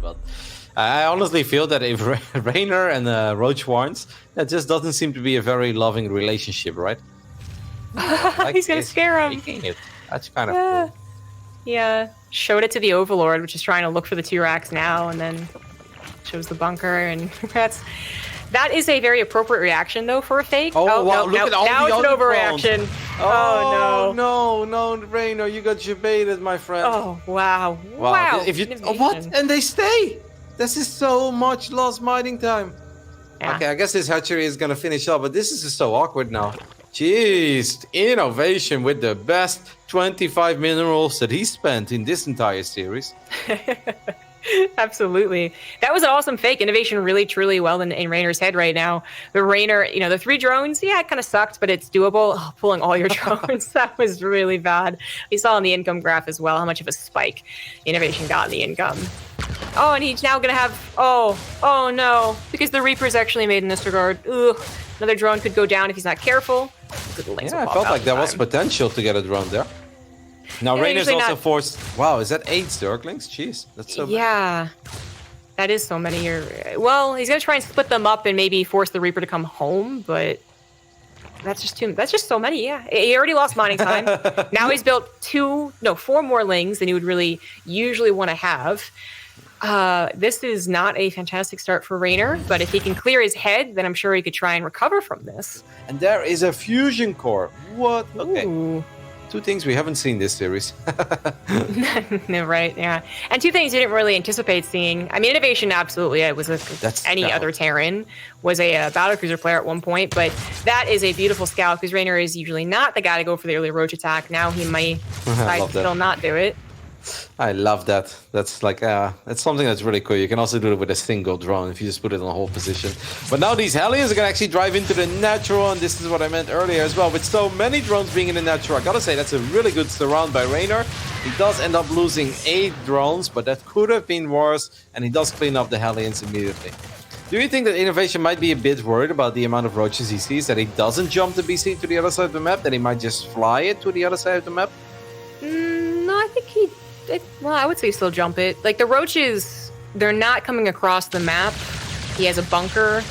but I honestly feel that if Reynor and Roach warns, that just doesn't seem to be a very loving relationship, right? Like he's gonna scare him. That's kind of cool. Yeah, showed it to the Overlord, which is trying to look for the 2 racks now, and then shows the bunker, and that is a very appropriate reaction though for a fake. Oh wow! Look at all now the it's an overreaction. Oh no, Reynor, you got jebaited, my friend. Oh wow! Wow! If you what? And they stay. This is so much lost mining time. Yeah. Okay, I guess this hatchery is gonna finish up, but this is just so awkward now. Jeez, INnovation with the best 25 minerals that he spent in this entire series. Absolutely. That was an awesome fake. INnovation really, truly well in Reynor's head right now. The Reynor, the 3 drones, yeah, it kind of sucked, but it's doable. Oh, pulling all your drones, that was really bad. We saw on the income graph as well how much of a spike INnovation got in the income. Oh, and he's now going to have... Oh no. Because the Reaper's actually made in this regard. Ugh. Another drone could go down if he's not careful. Yeah, I felt like there was potential to get a drone there. Now, Reynor's also forced... Wow, is that 8 Zerglings? Jeez, that's so many. Yeah. That is so many. Well, he's going to try and split them up and maybe force the Reaper to come home, but... That's just so many, yeah. He already lost mining time. Now he's built 4 more lings than he would really usually want to have. This is not a fantastic start for Reynor, but if he can clear his head, then I'm sure he could try and recover from this. And there is a fusion core. What? Okay. Ooh. 2 things we haven't seen this series. No, right, yeah. And 2 things you didn't really anticipate seeing. I mean, INnovation, absolutely, it was other Terran, was a battlecruiser player at one point, but that is a beautiful scout, because Reynor is usually not the guy to go for the early Roach attack. Now he might decide to still not do it. I love that. That's like, that's something that's really cool. You can also do it with a single drone if you just put it in a whole position. But now these Hellions are going to actually drive into the natural, and this is what I meant earlier as well. With so many drones being in the natural, I gotta say, that's a really good surround by Reynor. He does end up losing 8 drones, but that could have been worse, and he does clean up the Hellions immediately. Do you think that INnovation might be a bit worried about the amount of roaches he sees, that he doesn't jump the BC to the other side of the map, that he might just fly it to the other side of the map? No, I think well, I would say still jump it. Like, the roaches, they're not coming across the map. He has a bunker.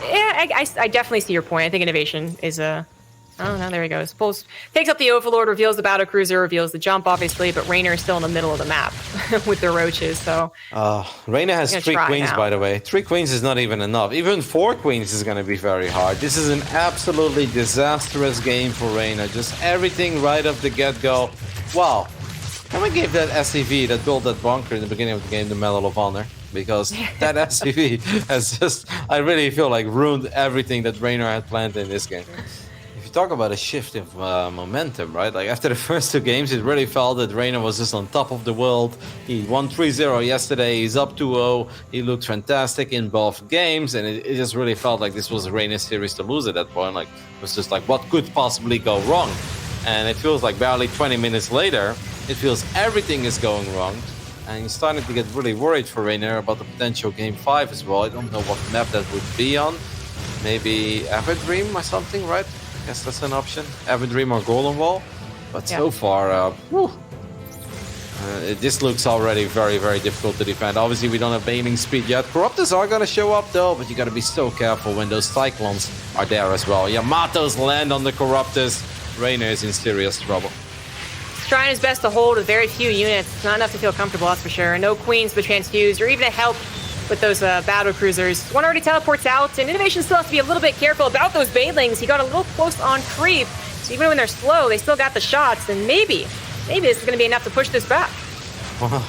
Yeah, I definitely see your point. I think INnovation is a... Oh, no, there he goes. Takes up the Overlord, reveals the battlecruiser, reveals the jump, obviously, but Reynor is still in the middle of the map with the roaches, so... Reynor has 3 queens, by the way. 3 queens is not even enough. Even 4 queens is going to be very hard. This is an absolutely disastrous game for Reynor. Just everything right off the get-go. Wow. Can we give that SCV that built that bunker in the beginning of the game the Medal of Honor? Because that SCV has just, I really feel like, ruined everything that Reynor had planned in this game. If you talk about a shift of momentum, right? Like, after the first 2 games, it really felt that Reynor was just on top of the world. He won 3-0 yesterday, he's up 2-0. He looked fantastic in both games, and it just really felt like this was Reynor's series to lose at that point. Like, it was just like, what could possibly go wrong? And it feels like barely 20 minutes later, it feels everything is going wrong. And you're starting to get really worried for Reynor about the potential Game 5 as well. I don't know what map that would be on. Maybe Everdream or something, right? I guess that's an option. Everdream or Golden Wall. But so far, this looks already very, very difficult to defend. Obviously, we don't have bailing speed yet. Corruptors are going to show up, though, but you got to be so careful when those Cyclones are there as well. Yamatos land on the Corruptors. Reynor is in serious trouble. He's trying his best to hold with very few units. It's not enough to feel comfortable, that's for sure. No queens to transfuse, or even to help with those battle cruisers. One already teleports out, and INnovation still has to be a little bit careful about those banelings. He got a little close on creep, so even when they're slow, they still got the shots, and maybe this is going to be enough to push this back. Wow.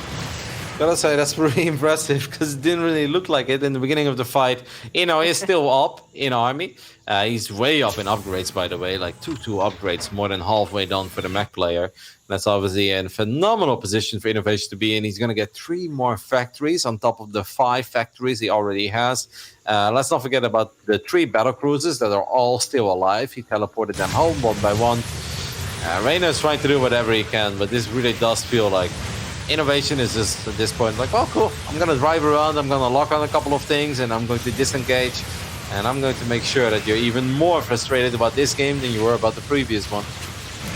Gotta say, that's pretty impressive, because it didn't really look like it in the beginning of the fight. He's still up in army. He's way up in upgrades, by the way, like 2 upgrades, more than halfway done for the mech player. That's obviously a phenomenal position for INnovation to be in. He's going to get 3 more factories on top of the 5 factories he already has. Let's not forget about the 3 battlecruisers that are all still alive. He teleported them home one by one. Reynor is trying to do whatever he can, but this really does feel like INnovation is just at this point like, oh, cool. I'm going to drive around. I'm going to lock on a couple of things, and I'm going to disengage. And I'm going to make sure that you're even more frustrated about this game than you were about the previous one.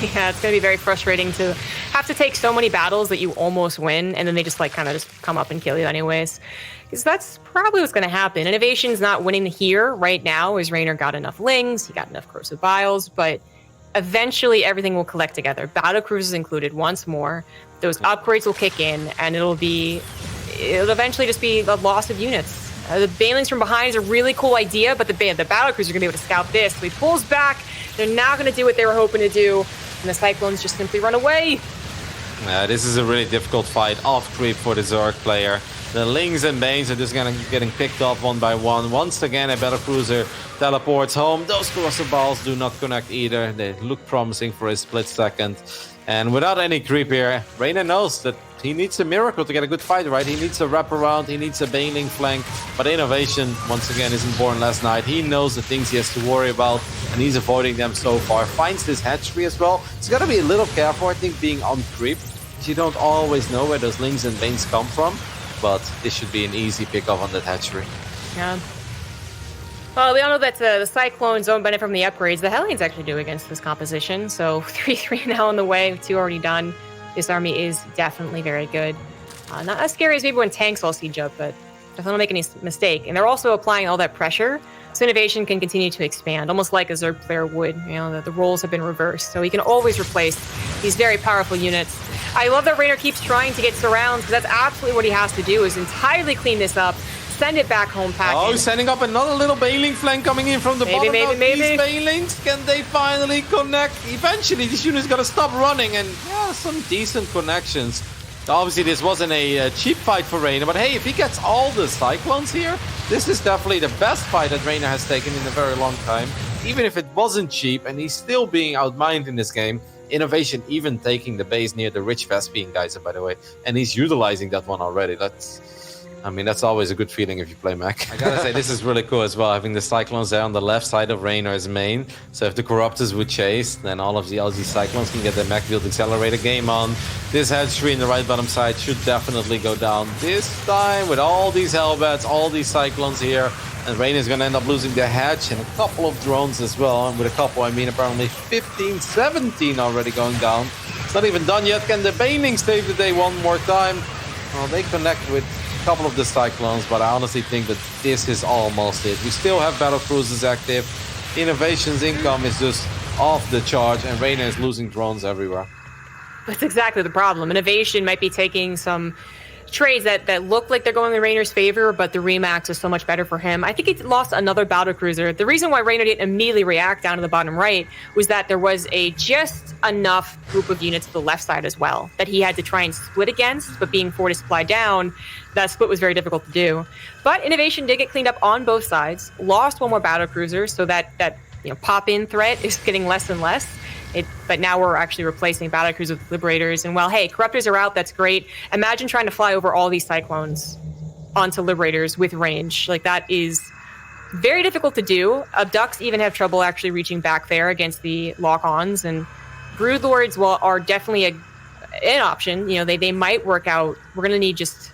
Yeah, it's going to be very frustrating to have to take so many battles that you almost win, and then they just like kind of just come up and kill you anyways. Because that's probably what's going to happen. INnoVation's not winning here right now, as Reynor got enough Lings, he got enough Corrosive Biles, but eventually everything will collect together. Battle cruisers included once more. Those upgrades will kick in, and it'll eventually just be a loss of units. The Banelings from behind is a really cool idea, but the battle cruisers are going to be able to scout this. So he pulls back. They're not going to do what they were hoping to do, and the Cyclones just simply run away. This is a really difficult fight off creep for the Zerg player. The Lings and Banes are just getting picked off one by one. Once again, a battle cruiser teleports home. Those Corrosive Balls do not connect either. They look promising for a split second. And without any creep here, Reynor knows that he needs a miracle to get a good fight, right? He needs a wraparound, he needs a Baneling flank. But INnovation, once again, isn't born last night. He knows the things he has to worry about, and he's avoiding them so far. Finds this hatchery as well. He's got to be a little careful, I think, being on creep. You don't always know where those Lings and Banes come from. But this should be an easy pickup on that hatchery. Yeah. Well, we all know that the Cyclones don't benefit from the upgrades. The Hellions actually do against this composition. So 3-3 now on the way, 2 already done. This army is definitely very good. Not as scary as maybe when tanks all siege up, but definitely don't make any mistake. And they're also applying all that pressure, so INnovation can continue to expand, almost like a Zerg player would. You know, the roles have been reversed, so he can always replace these very powerful units. I love that Reynor keeps trying to get surrounds, because that's absolutely what he has to do, is entirely clean this up, send it back home packing. Oh, sending up another little Baneling flank coming in from the bottom. Maybe. These Banelings, can they finally connect? Eventually, this unit's got to stop running, and yeah, some decent connections. Obviously, this wasn't a cheap fight for Reynor, but hey, if he gets all the Cyclones here, this is definitely the best fight that Reynor has taken in a very long time. Even if it wasn't cheap, and he's still being outmined in this game. INnovation even taking the base near the rich Vespian Geyser, by the way, and he's utilizing that one already. That's always a good feeling if you play mech. I gotta say, this is really cool as well, having the Cyclones there on the left side of Reynor's main. So if the Corruptors would chase, then all of the LG Cyclones can get their mech build accelerator game on. This hatchery in the right bottom side should definitely go down this time with all these Hellbats, all these Cyclones here. And Reynor's gonna end up losing the hatch and a couple of drones as well. And with a couple, I mean apparently 15, 17 already going down. It's not even done yet. Can the Baneling save the day one more time? Well, they connect with a couple of the Cyclones, but I honestly think that this is almost it. We still have battle cruisers active. INnoVation's income is just off the charge, and Reynor is losing drones everywhere. That's exactly the problem. INnovation might be taking some trades that look like they're going in Reynor's favor, but the Remax is so much better for him. I think he lost another battle cruiser. The reason why Reynor didn't immediately react down to the bottom right was that there was a just enough group of units to the left side as well that he had to try and split against, but being forward supply down, that split was very difficult to do. But INnovation did get cleaned up on both sides, lost one more battle cruiser, so that pop-in threat is getting less and less. But now we're actually replacing battle cruisers with Liberators. And well, hey, Corruptors are out. That's great. Imagine trying to fly over all these Cyclones onto Liberators with range. Like, that is very difficult to do. Abducts even have trouble actually reaching back there against the lock-ons. And Broodlords, well, are definitely an option. They might work out. We're going to need just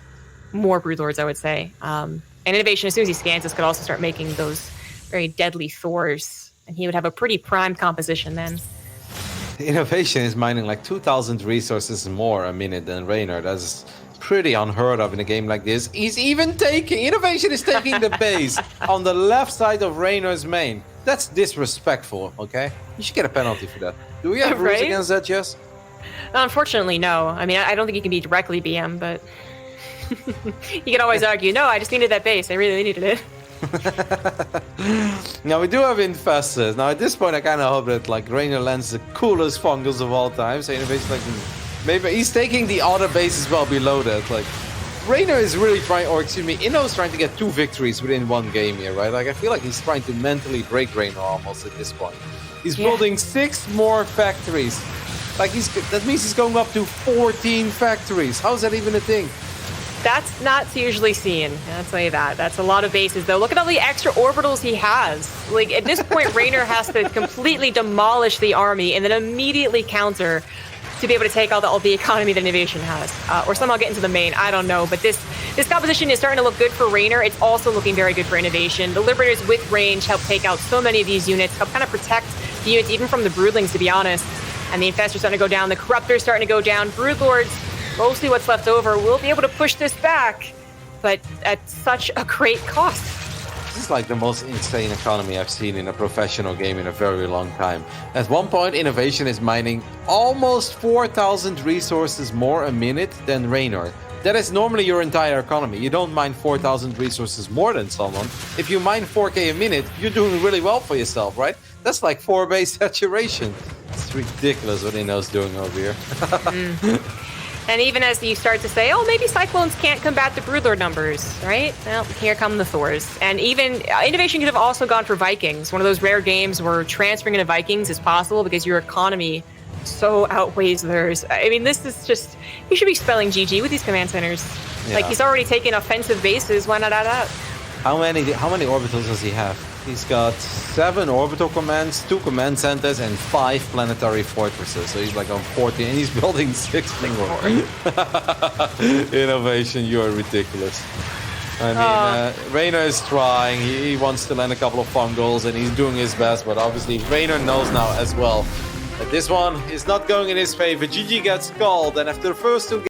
more Broodlords, I would say. And INnovation, as soon as he scans this, could also start making those very deadly Thors. And he would have a pretty prime composition then. INnovation is mining like 2,000 resources more a minute than Reynor. That's pretty unheard of in a game like this. INnovation is taking the base on the left side of Reynor's main. That's disrespectful, okay? You should get a penalty for that. Do we have rules against that, Jess? Unfortunately, no. I mean, I don't think you can be directly BM, but you can always argue, no, I just needed that base. I really needed it. Now we do have Infested. Now at this point I kind of hope that Reynor lands the coolest fungus of all time. So INnovation maybe he's taking the other base as well below that. Reynor is really trying, or excuse me, Inno is trying to get 2 victories within one game here, right? I feel like he's trying to mentally break Reynor almost at this point. He's building 6 more factories. That means he's going up to 14 factories. How is that even a thing? That's not usually seen. I'll tell you that. That's a lot of bases, though. Look at all the extra orbitals he has. At this point, Reynor has to completely demolish the army and then immediately counter to be able to take all the economy that INnovation has. Or somehow get into the main. I don't know. But this composition is starting to look good for Reynor. It's also looking very good for INnovation. The Liberators with range help take out so many of these units, help kind of protect the units, even from the Broodlings, to be honest. And the Infestor's starting to go down. The Corruptor's starting to go down. Broodlords, mostly what's left over, will be able to push this back, but at such a great cost. This is like the most insane economy I've seen in a professional game in a very long time. At one point, INnoVation is mining almost 4,000 resources more a minute than Reynor. That is normally your entire economy. You don't mine 4,000 resources more than someone. If you mine 4K a minute, you're doing really well for yourself, right? That's like 4 base saturation. It's ridiculous what Inno's doing over here. And even as you start to say, oh, maybe Cyclones can't combat the Broodlord numbers, right? Well, here come the Thors. And even INnoVation could have also gone for Vikings, one of those rare games where transferring into Vikings is possible because your economy so outweighs theirs. I mean, this is just, you should be spelling GG with these command centers. Yeah. Like, he's already taken offensive bases. Why not add up? How many orbitals does he have? He's got 7 orbital commands, 2 command centers, and 5 planetary fortresses. So he's like on 14, and he's building 6 more. INnoVation, you are ridiculous. I mean, Reynor is trying. He wants to land a couple of fungals, and he's doing his best. But obviously, Reynor knows now as well that this one is not going in his favor. GG gets called, and after the first 2 games,